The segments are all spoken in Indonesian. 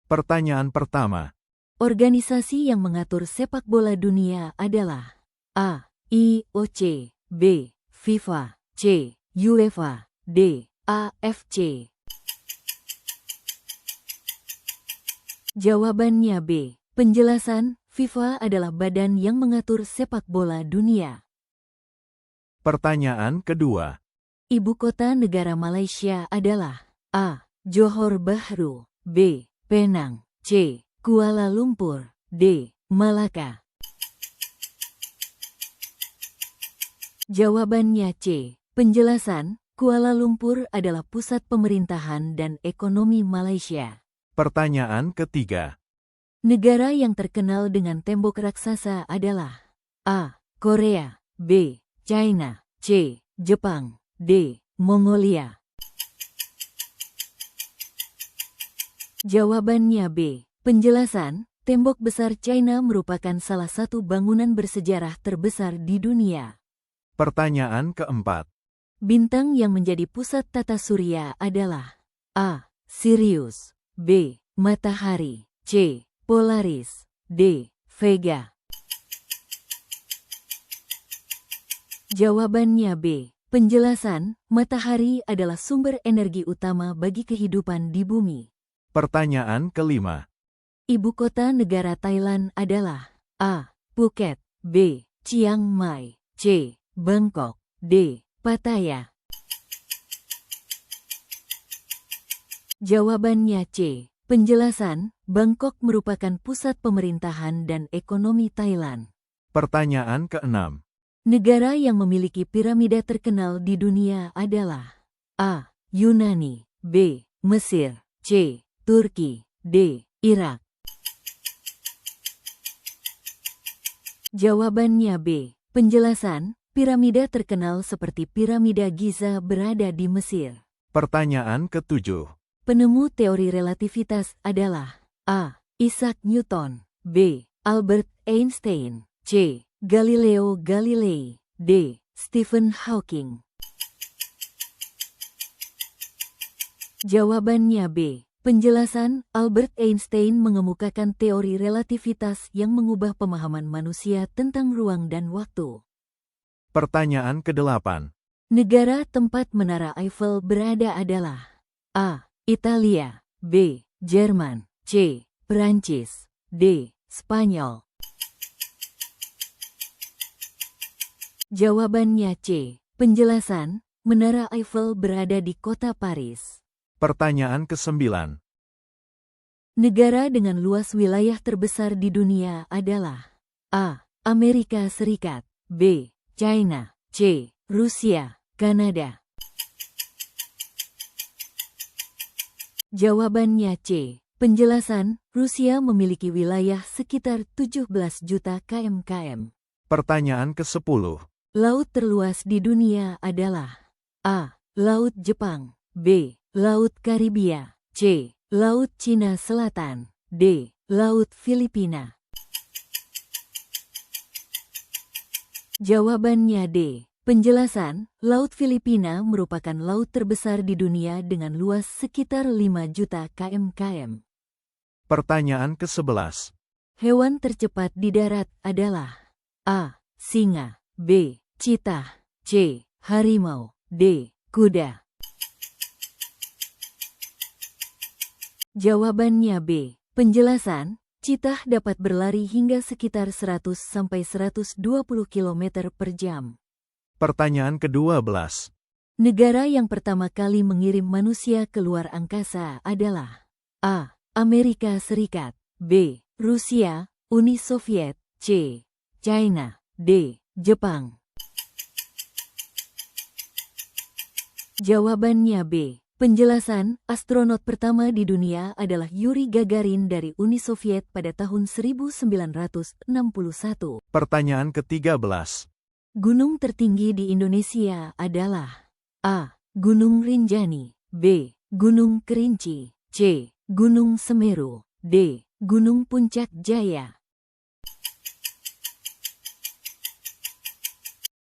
Pertanyaan pertama. Organisasi yang mengatur sepak bola dunia adalah A. IOC, B. FIFA, C. UEFA, D. AFC. Jawabannya B. Penjelasan, FIFA adalah badan yang mengatur sepak bola dunia. Pertanyaan kedua. Ibu kota negara Malaysia adalah A. Johor Bahru, B. Penang, C. Kuala Lumpur, D. Malaka. Jawabannya C. Penjelasan, Kuala Lumpur adalah pusat pemerintahan dan ekonomi Malaysia. Pertanyaan ketiga. Negara yang terkenal dengan tembok raksasa adalah A. Korea, B. China, C. Jepang, D. Mongolia. Jawabannya B. Penjelasan, tembok besar China merupakan salah satu bangunan bersejarah terbesar di dunia. Pertanyaan keempat. Bintang yang menjadi pusat tata surya adalah A. Sirius, B. Matahari, C. Polaris, D. Vega. Jawabannya B. Penjelasan, matahari adalah sumber energi utama bagi kehidupan di bumi. Pertanyaan kelima. Ibu kota negara Thailand adalah A. Phuket, B. Chiang Mai, C. Bangkok, D. Pattaya. Jawabannya C. Penjelasan, Bangkok merupakan pusat pemerintahan dan ekonomi Thailand. Pertanyaan keenam. Negara yang memiliki piramida terkenal di dunia adalah A. Yunani, B. Mesir, C. Turki, D. Irak. Jawabannya B. Penjelasan, piramida terkenal seperti piramida Giza berada di Mesir. Pertanyaan ketujuh. Penemu teori relativitas adalah A. Isaac Newton, B. Albert Einstein, C. Galileo Galilei, D. Stephen Hawking. Jawabannya B. Penjelasan, Albert Einstein mengemukakan teori relativitas yang mengubah pemahaman manusia tentang ruang dan waktu. Pertanyaan kedelapan. Negara tempat Menara Eiffel berada adalah A. Italia, B. Jerman, C. Perancis, D. Spanyol. Jawabannya C. Penjelasan, Menara Eiffel berada di kota Paris. Pertanyaan kesembilan. Negara dengan luas wilayah terbesar di dunia adalah A. Amerika Serikat, B. China, C. Rusia, Kanada. Jawabannya C. Penjelasan, Rusia memiliki wilayah sekitar 17 juta km². Pertanyaan ke-10. Laut terluas di dunia adalah A. Laut Jepang, B. Laut Karibia, C. Laut Cina Selatan, D. Laut Filipina. Jawabannya D. Penjelasan, Laut Filipina merupakan laut terbesar di dunia dengan luas sekitar 5 juta km². Pertanyaan ke-11. Hewan tercepat di darat adalah A. Singa, B. Citah, C. Harimau, D. Kuda. Jawabannya B. Penjelasan, citah dapat berlari hingga sekitar 100-120 km per jam. Pertanyaan ke-12. Negara yang pertama kali mengirim manusia ke luar angkasa adalah A. Amerika Serikat, B. Rusia, Uni Soviet, C. China, D. Jepang. Jawabannya B. Penjelasan, astronot pertama di dunia adalah Yuri Gagarin dari Uni Soviet pada tahun 1961. Pertanyaan ke-13. Gunung tertinggi di Indonesia adalah A. Gunung Rinjani, B. Gunung Kerinci, C. Gunung Semeru, D. Gunung Puncak Jaya.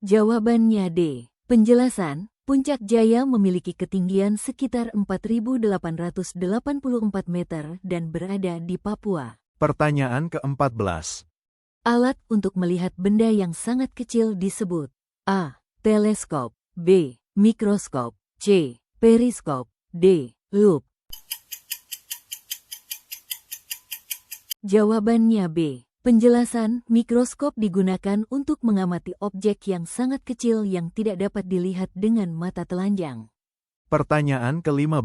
Jawabannya D. Penjelasan, Puncak Jaya memiliki ketinggian sekitar 4.884 meter dan berada di Papua. Pertanyaan ke-14. Alat untuk melihat benda yang sangat kecil disebut A. Teleskop, B. Mikroskop, C. Periskop, D. Lup. Jawabannya B. Penjelasan, mikroskop digunakan untuk mengamati objek yang sangat kecil yang tidak dapat dilihat dengan mata telanjang. Pertanyaan ke-15.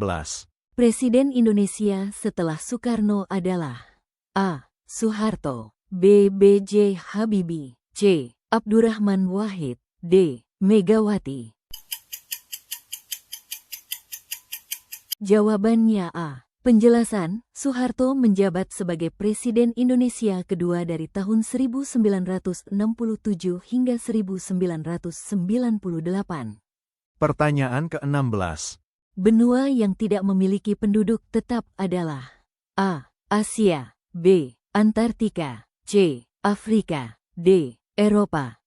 Presiden Indonesia setelah Soekarno adalah A. Soeharto, B. B.J. Habibie, C. Abdurrahman Wahid, D. Megawati. Jawabannya A. Penjelasan, Soeharto menjabat sebagai Presiden Indonesia kedua dari tahun 1967 hingga 1998. Pertanyaan ke-16. Benua yang tidak memiliki penduduk tetap adalah A. Asia, B. Antartika, C. Afrika, D. Eropa.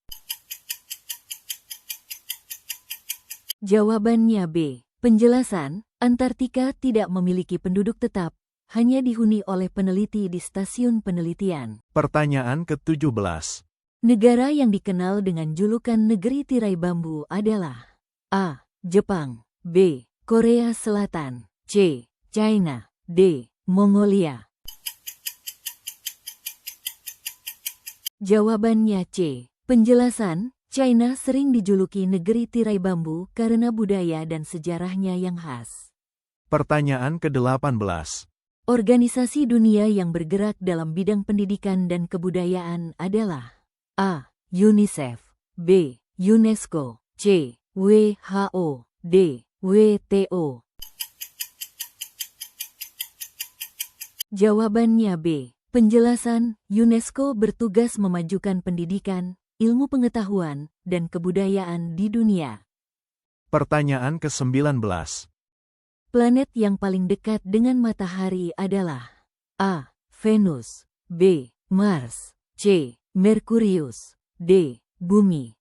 Jawabannya B. Penjelasan, Antartika tidak memiliki penduduk tetap, hanya dihuni oleh peneliti di stasiun penelitian. Pertanyaan ke-17. Negara yang dikenal dengan julukan Negeri Tirai Bambu adalah A. Jepang, B. Korea Selatan, C. China, D. Mongolia. Jawabannya C. Penjelasan, China sering dijuluki Negeri Tirai Bambu karena budaya dan sejarahnya yang khas. Pertanyaan ke-18. Organisasi dunia yang bergerak dalam bidang pendidikan dan kebudayaan adalah A. UNICEF, B. UNESCO, C. WHO, D. WTO. Jawabannya B. Penjelasan, UNESCO bertugas memajukan pendidikan, ilmu pengetahuan, dan kebudayaan di dunia. Pertanyaan ke-19. Planet yang paling dekat dengan matahari adalah A. Venus, B. Mars, C. Merkurius, D. Bumi.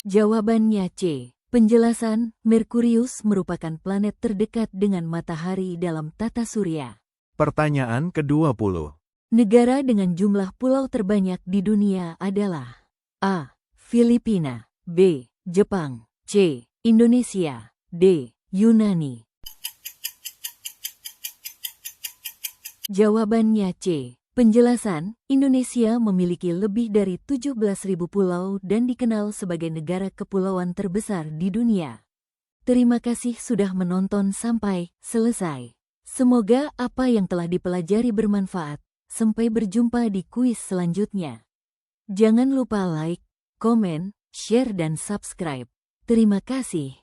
Jawabannya C. Penjelasan, Merkurius merupakan planet terdekat dengan matahari dalam tata surya. Pertanyaan ke-20. Negara dengan jumlah pulau terbanyak di dunia adalah A. Filipina, B. Jepang, C. Indonesia, D. Yunani. Jawabannya C. Penjelasan, Indonesia memiliki lebih dari 17.000 pulau dan dikenal sebagai negara kepulauan terbesar di dunia. Terima kasih sudah menonton sampai selesai. Semoga apa yang telah dipelajari bermanfaat. Sampai berjumpa di kuis selanjutnya. Jangan lupa like, komen, share dan subscribe. Terima kasih.